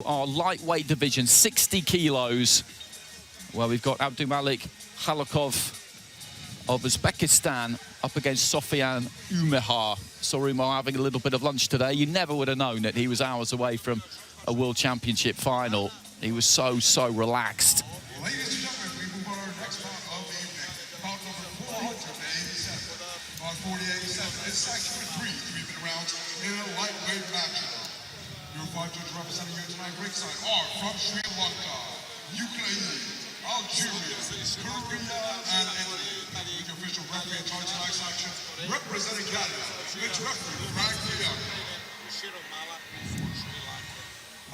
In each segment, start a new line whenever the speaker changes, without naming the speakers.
our lightweight division, 60 kilos, where we've got Abdumalik Halakov of Uzbekistan up against Sofian Umehar. Saw Umehar having a little bit of lunch today. You never would have known that he was hours away from a World Championship final. He was so relaxed.
Ladies and gentlemen, we move on to our next bout of the evening. Bout number 487 on 4087. It's section 3-minute rounds in a lightweight match. Your 5 judges representing you tonight ringside are from Sri Lanka, Ukraine, Algeria, Korea, and Italy. With the official referee in charge of tonight's action, representing Canada, it's referee Frank Leon.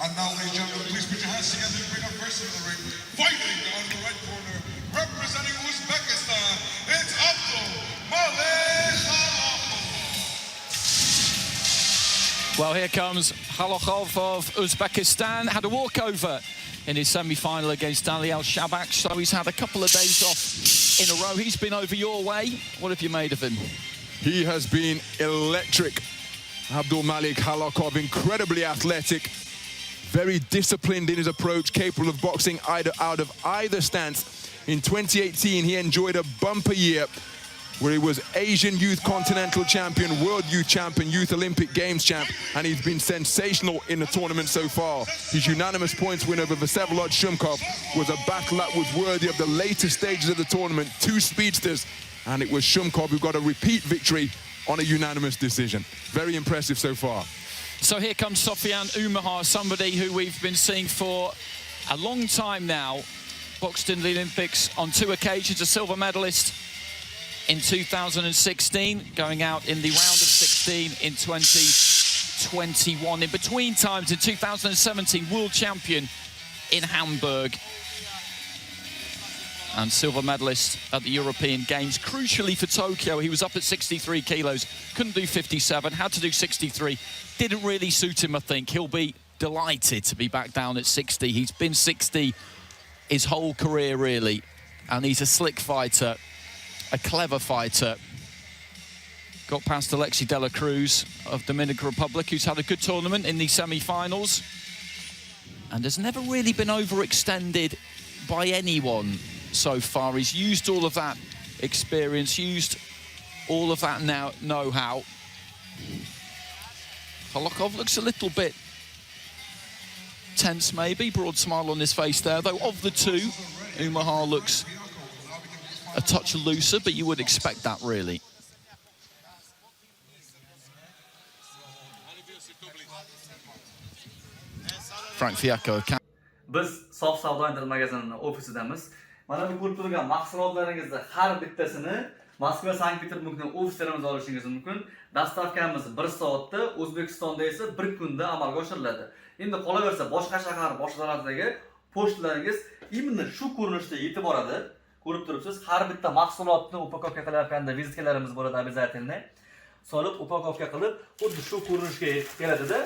And now, ladies and gentlemen, please put your hands together and bring our first into the ring. Fighting on the right corner, representing Uzbekistan, it's Abdumalik Halakov.
Well, here comes Halakov of Uzbekistan. Had a walkover in his semi-final against Ali Al-Shabak, so he's had a couple of days off in a row. He's been over your way. What have you made of him?
He has been electric. Abdumalik Halakov, incredibly athletic, very disciplined in his approach, capable of boxing out of either stance. In 2018, he enjoyed a bumper year where he was Asian Youth Continental Champion, World Youth Champion, Youth Olympic Games champ, and he's been sensational in the tournament so far. His unanimous points win over Vsevolod Shumkov was a battle that was worthy of the later stages of the tournament. 2 speedsters, and it was Shumkov who got a repeat victory on a unanimous decision. Very impressive so far.
So here comes Sofian Umehar, somebody who we've been seeing for a long time now. Boxed in the Olympics on 2 occasions, a silver medalist in 2016, going out in the round of 16 in 2021. In between times, in 2017, world champion in Hamburg. And silver medalist at the European Games. Crucially for Tokyo, he was up at 63 kilos, couldn't do 57, had to do 63. Didn't really suit him, I think. He'll be delighted to be back down at 60. He's been 60 his whole career, really. And he's a slick fighter, a clever fighter. Got past Alexi De La Cruz of Dominican Republic, who's had a good tournament in the semi-finals. And has never really been overextended by anyone so far. He's used all of that experience, used all of that know-how. Halakov looks a little bit tense, maybe. Broad smile on his face there, though. Of the two, Umehar looks a touch looser, but you would expect that, really. Frank Fiacco.
Biz Sof Savdo Internet magazinning ofisidamiz. Mana bu ko'rib turgan mahsulotlaringizni har bittasini Moskva, Sankt-Peterburgdan ofislarimiz olishingiz mumkin. Dastavkamiz 1 soatda, O'zbekistonda esa 1 kunda amalga oshiriladi. Endi qolaversa boshqa shahar, boshqa davlatlardagi pochtalaringiz imенно shu ko'rinishda yetib boradi. Ko'rib turibsiz, har bitta mahsulotni upakovka qilayotganda vizitkalarimiz bo'ladi обязательно. Solib upakovka qilib, xuddi shu ko'rinishga keladi-da,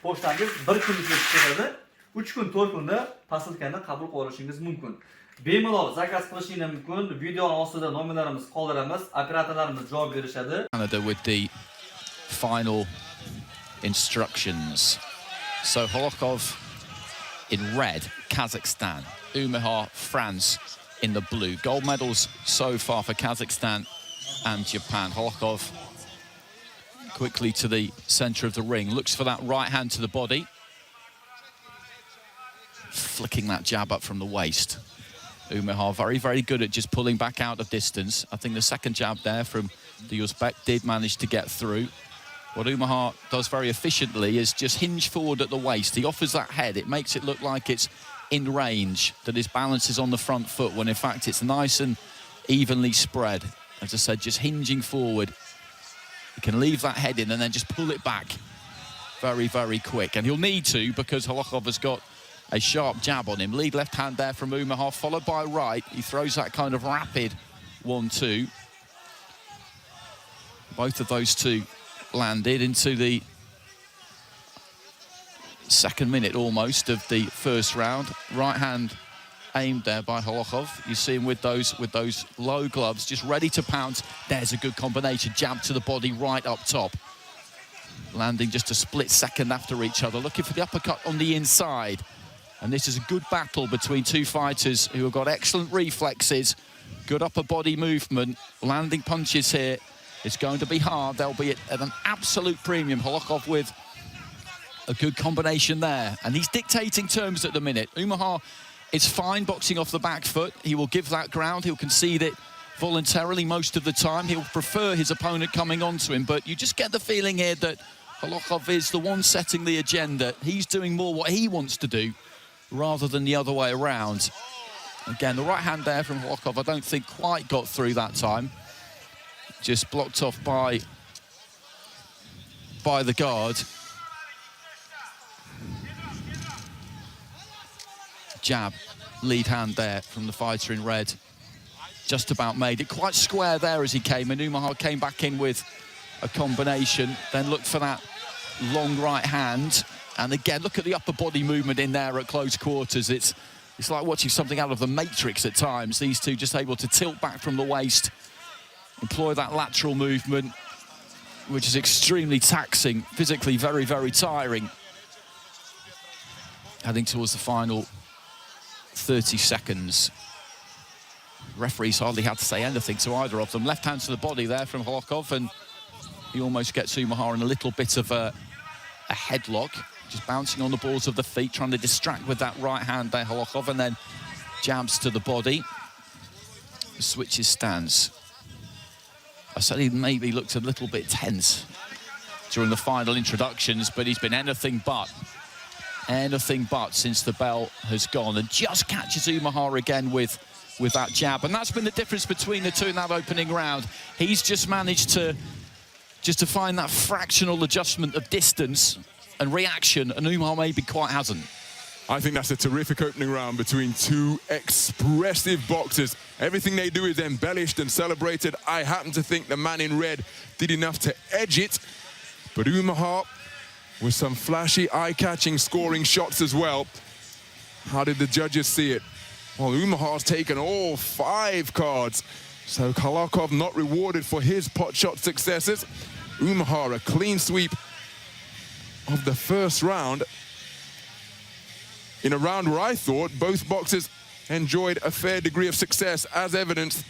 pochtangiz 1 kunda yetib keladi. 3 kun, 4 kunda posilkani qabul qilib olishingiz mumkin. Bemalol zakaz qilishingiz mumkin. Videoning ostida nomerlarimiz qoldiramiz, operatorlarimiz javob berishadi.
Canada with the final instructions. So Halakov in red, Kazakhstan. Umehar, France in the blue. Gold medals so far for Kazakhstan and Japan. Halakov quickly to the center of the ring. Looks for that right hand to the body. Flicking that jab up from the waist. Umehar very good at just pulling back out of distance. I think the second jab there from the Uzbek did manage to get through. What Umehar does very efficiently is just hinge forward at the waist. He offers that head. It makes it look like it's in range, that his balance is on the front foot, when in fact it's nice and evenly spread. As I said, just hinging forward. He can leave that head in and then just pull it back very quick. And he'll need to, because Halakov has got a sharp jab on him. Lead left hand there from Umehar, followed by right. He throws that kind of rapid 1-2. Both of those two landed into the second minute almost of the first round. Right hand aimed there by Halakov. You see him with those low gloves, just ready to pounce. There's a good combination. Jab to the body right up top. landing just a split second after each other, looking for the uppercut on the inside. And this is a good battle between two fighters who have got excellent reflexes, good upper body movement, landing punches here. It's going to be hard. They'll be at an absolute premium. Halakov with a good combination there. And he's dictating terms at the minute. Umahar is fine boxing off the back foot. He will give that ground. He'll concede it voluntarily most of the time. He'll prefer his opponent coming onto him. But you just get the feeling here that Halakov is the one setting the agenda. He's doing more what he wants to do rather than the other way around. Again, the right hand there from Halakov, I don't think quite got through that time. Just blocked off by the guard. Jab, lead hand there from the fighter in red. Just about made it quite square there as he came in. Umahar came back in with a combination, then looked for that long right hand. And again, look at the upper body movement in there at close quarters. It's like watching something out of the Matrix at times. These two just able to tilt back from the waist, employ that lateral movement, which is extremely taxing, physically very, very tiring. Heading towards the final 30 seconds. Referees hardly had to say anything to either of them. Left hand to the body there from Halakov, and he almost gets Umahar in a little bit of a headlock, just bouncing on the balls of the feet, trying to distract with that right hand there, Halakov, and then jabs to the body. Switches stance. I said he maybe looked a little bit tense during the final introductions, but he's been anything but since the bell has gone, and just catches Umahar again with that jab. And that's been the difference between the two in that opening round. He's just managed to find that fractional adjustment of distance and reaction, and Umahar maybe quite hasn't.
I think that's a terrific opening round between two expressive boxers. Everything they do is embellished and celebrated. I happen to think the man in red did enough to edge it, but Umahar with some flashy, eye-catching scoring shots as well. How did the judges see it? Well, Umahar's taken all 5 cards, so Halakov not rewarded for his pot shot successes. Umahar a clean sweep of the first round, in a round where I thought both boxers enjoyed a fair degree of success, as evidenced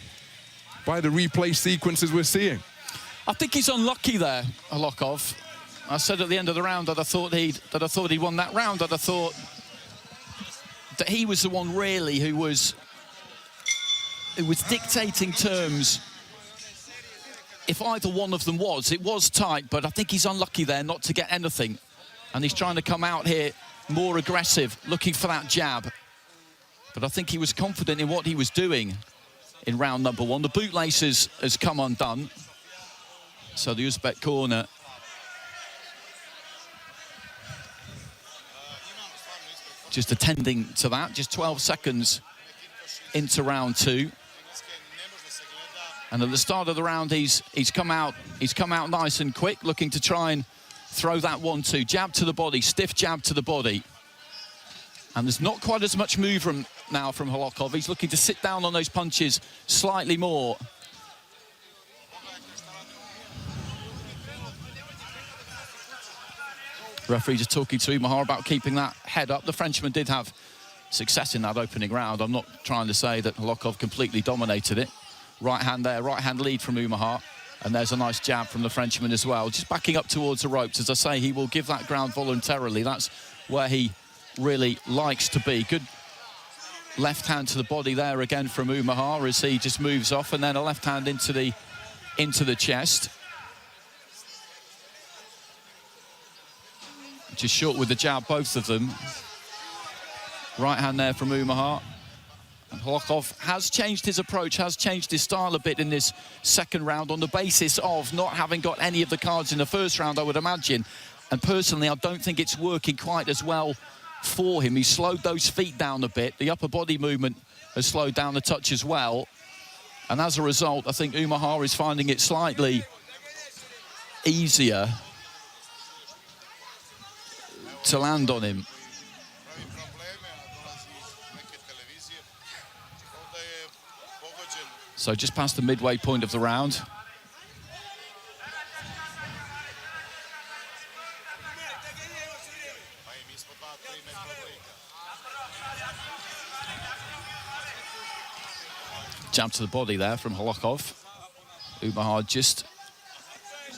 by the replay sequences we're seeing.
I think he's unlucky there, Halakov. I said at the end of the round that I thought he'd won that round. That I thought that he was the one really who was dictating terms. If either one of them it was tight, but I think he's unlucky there not to get anything. And he's trying to come out here more aggressive, looking for that jab. But I think he was confident in what he was doing in round number 1. The bootlace has come undone. So the Uzbek corner just attending to that. Just 12 seconds into round 2. And at the start of the round, he's come out nice and quick, looking to try and throw that 1-2. Jab to the body, stiff jab to the body. And there's not quite as much movement now from Halakov. He's looking to sit down on those punches slightly more. Referee just talking to Umahar about keeping that head up. The Frenchman did have success in that opening round. I'm not trying to say that Halakov completely dominated it. Right hand there, right hand lead from Umahar. And there's a nice jab from the Frenchman as well. Just backing up towards the ropes. As I say, he will give that ground voluntarily. That's where he really likes to be. Good left hand to the body there again from Umahar as he just moves off, and then a left hand into the chest. Just short with the jab, both of them. Right hand there from Umahar. And Halakov has changed his approach, has changed his style a bit in this second round on the basis of not having got any of the cards in the first round, I would imagine. And personally, I don't think it's working quite as well for him. He slowed those feet down a bit. The upper body movement has slowed down a touch as well. And as a result, I think Umahar is finding it slightly easier to land on him. So just past the midway point of the round. jab to the body there from Halakov. Umahar just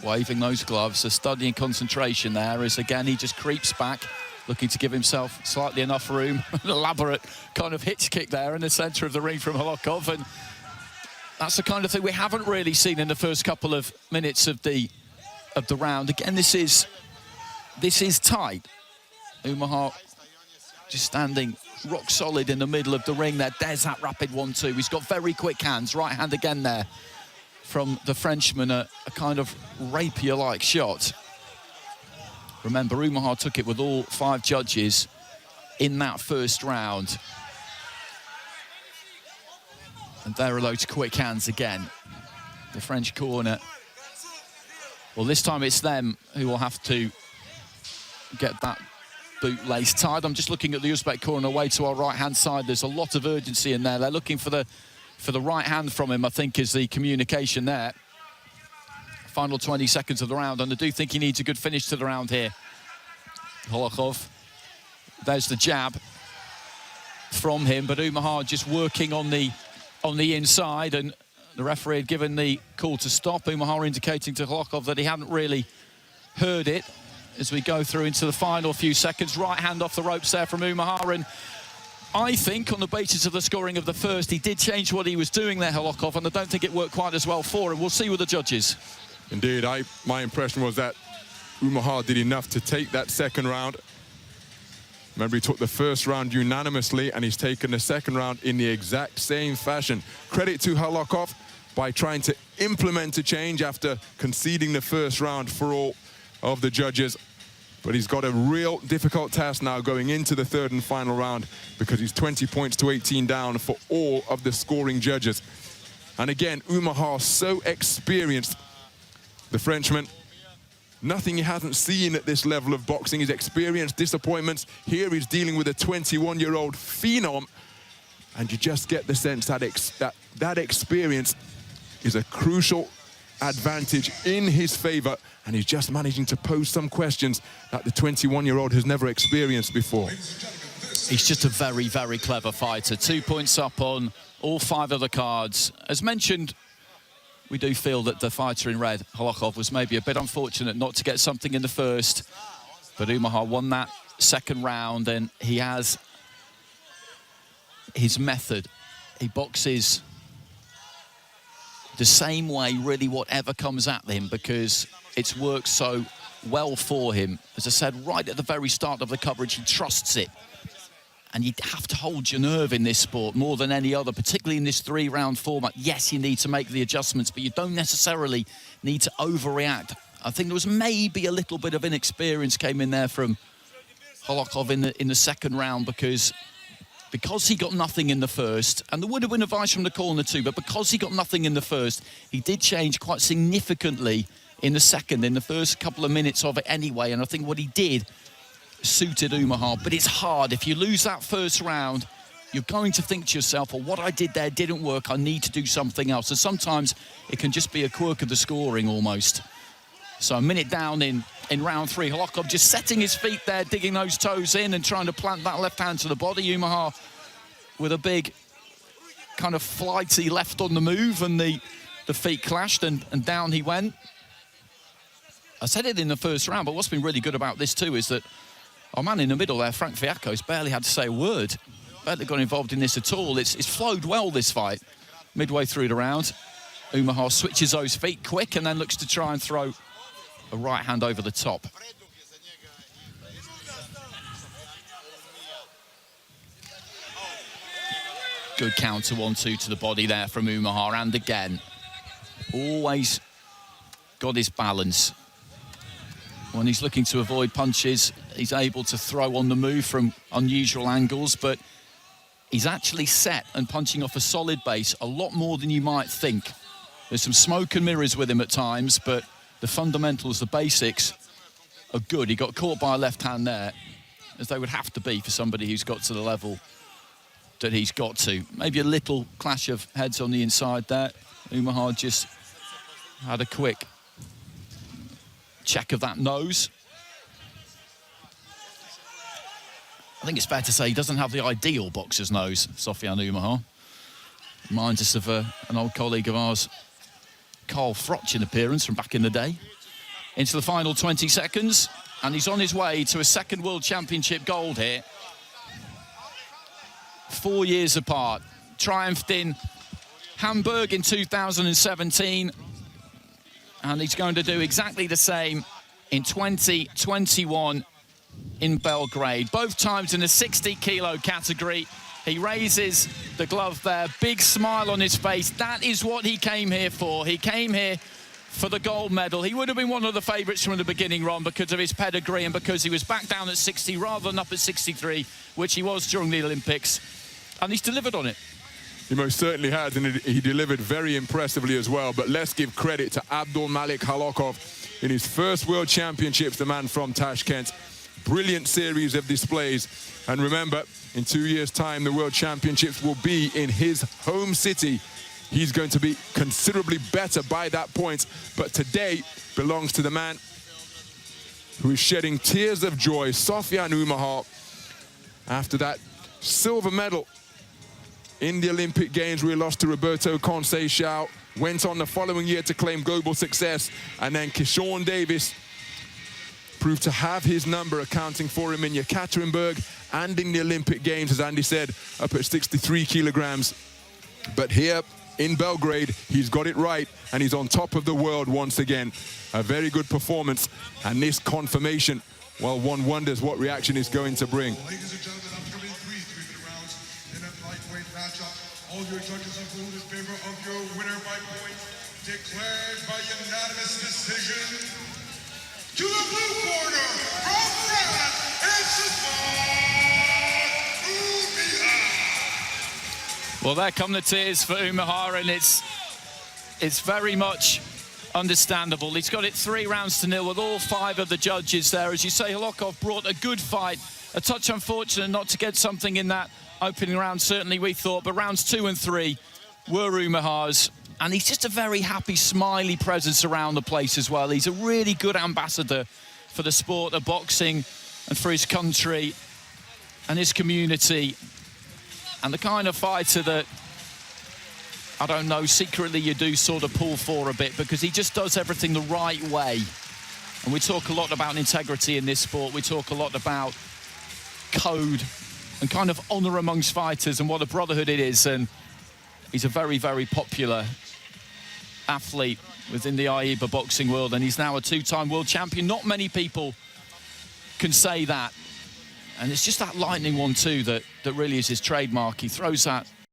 waving those gloves, a studying concentration there as again he just creeps back, looking to give himself slightly enough room. An elaborate kind of hitch kick there in the centre of the ring from Halakov, and that's the kind of thing we haven't really seen in the first couple of minutes of the round. Again, this is tight. Umahar just standing rock solid in the middle of the ring there. There's that rapid 1-2. He's got very quick hands. Right hand again there from the Frenchman, a kind of rapier-like shot. Remember, Umahar took it with all 5 judges in that first round. And there are those quick hands again. The French corner. Well, this time it's them who will have to get that boot lace tied. I'm just looking at the Uzbek corner away to our right-hand side. There's a lot of urgency in there. They're looking for the right hand from him, I think, is the communication there. Final 20 seconds of the round, and I do think he needs a good finish to the round here. Halakov. There's the jab from him, but Umahar just working on the inside, and the referee had given the call to stop. Umahar indicating to Halakov that he hadn't really heard it. As we go through into the final few seconds, right hand off the ropes there from Umahar, and I think on the basis of the scoring of the first, he did change what he was doing there, Halakov, and I don't think it worked quite as well for him. We'll see with the judges.
Indeed, my impression was that Umahar did enough to take that second round. Remember, he took the first round unanimously, and he's taken the second round in the exact same fashion. Credit to Halakov by trying to implement a change after conceding the first round for all of the judges. But he's got a real difficult task now going into the third and final round, because he's 20 points to 18 down for all of the scoring judges. And again, Umahar so experienced. The Frenchman, nothing he hasn't seen at this level of boxing. He's experienced disappointments. Here he's dealing with a 21-year-old phenom, and you just get the sense that that experience is a crucial advantage in his favor, and he's just managing to pose some questions that the 21-year-old has never experienced before.
He's just a very, very clever fighter. 2 points up on all 5 of the cards. As mentioned, we do feel that the fighter in red, Halakov, was maybe a bit unfortunate not to get something in the first, but Umahar won that second round, and he has his method. He boxes the same way, really, whatever comes at him, because it's worked so well for him. As I said, right at the very start of the coverage, he trusts it. And you have to hold your nerve in this sport more than any other, particularly in this 3-round format. Yes, you need to make the adjustments, but you don't necessarily need to overreact. I think there was maybe a little bit of inexperience came in there from Halakov in the second round, because he got nothing in the first, and there would have been advice from the corner too, but because he got nothing in the first, he did change quite significantly in the second, in the first couple of minutes of it anyway, and I think what he did suited Umahar. But it's hard. If you lose that first round, you're going to think to yourself, well, what I did there didn't work, I need to do something else. And sometimes it can just be a quirk of the scoring almost. So a minute down in round 3, Halakov just setting his feet there, digging those toes in and trying to plant that left hand to the body. Umahar with a big kind of flighty left on the move, and the feet clashed and down he went. I said it in the first round, but what's been really good about this too is that our man in the middle there, Frank Fiacos, barely had to say a word. Barely got involved in this at all. It's flowed well, this fight. Midway through the round, Umahar switches those feet quick and then looks to try and throw a right hand over the top. Good counter 1-2 to the body there from Umahar, and again, always got his balance. When he's looking to avoid punches, he's able to throw on the move from unusual angles, but he's actually set and punching off a solid base a lot more than you might think. There's some smoke and mirrors with him at times, but the fundamentals, the basics are good. He got caught by a left hand there, as they would have to be for somebody who's got to the level that he's got to. Maybe a little clash of heads on the inside there. Umahar just had a quick check of that nose. I think it's fair to say he doesn't have the ideal boxer's nose, Sofiane Umahar. Reminds us of an old colleague of ours, Carl Froch, in appearance from back in the day. Into the final 20 seconds, and he's on his way to a second World Championship gold here. 4 years apart. Triumphed in Hamburg in 2017, and he's going to do exactly the same in 2021 in Belgrade. Both times in the 60-kilo category. He raises the glove there, big smile on his face. That is what he came here for. He came here for the gold medal. He would have been one of the favourites from the beginning, Ron, because of his pedigree and because he was back down at 60 rather than up at 63, which he was during the Olympics. And he's delivered on it.
He most certainly has, and he delivered very impressively as well. But let's give credit to Abdumalik Halakov in his first World Championships, the man from Tashkent. Brilliant series of displays. And remember, in 2 years' time, the World Championships will be in his home city. He's going to be considerably better by that point. But today belongs to the man who is shedding tears of joy, Sofiane Oumahar, after that silver medal in the Olympic Games where he lost to Roberto Conceição. Went on the following year to claim global success. And then Kishon Davis proved to have his number, accounting for him in Yekaterinburg and in the Olympic Games, as Andy said, up at 63 kilograms. But here in Belgrade, he's got it right, and he's on top of the world once again. A very good performance, and this confirmation, well, one wonders what reaction is going to bring.
Ladies and gentlemen, upcoming three-minute rounds in a lightweight matchup. All your judges have ruled in favor of your winner by point, declared by unanimous decision. To the blue corner, from France, it's Oumahar.
Well, there come the tears for Oumahar, and it's very much understandable. He's got it 3 rounds to 0 with all 5 of the judges there. As you say, Halakov brought a good fight. A touch unfortunate not to get something in that opening round, certainly we thought, but rounds 2 and 3 were Oumahar's. And he's just a very happy, smiley presence around the place as well. He's a really good ambassador for the sport of boxing and for his country and his community. And the kind of fighter that, I don't know, secretly you do sort of pull for a bit, because he just does everything the right way. And we talk a lot about integrity in this sport. We talk a lot about code and kind of honour amongst fighters and what a brotherhood it is. And he's a very, very popular athlete within the AIBA boxing world, and he's now a 2-time world champion. Not many people can say that. And it's just that lightning one too that really is his trademark. He throws that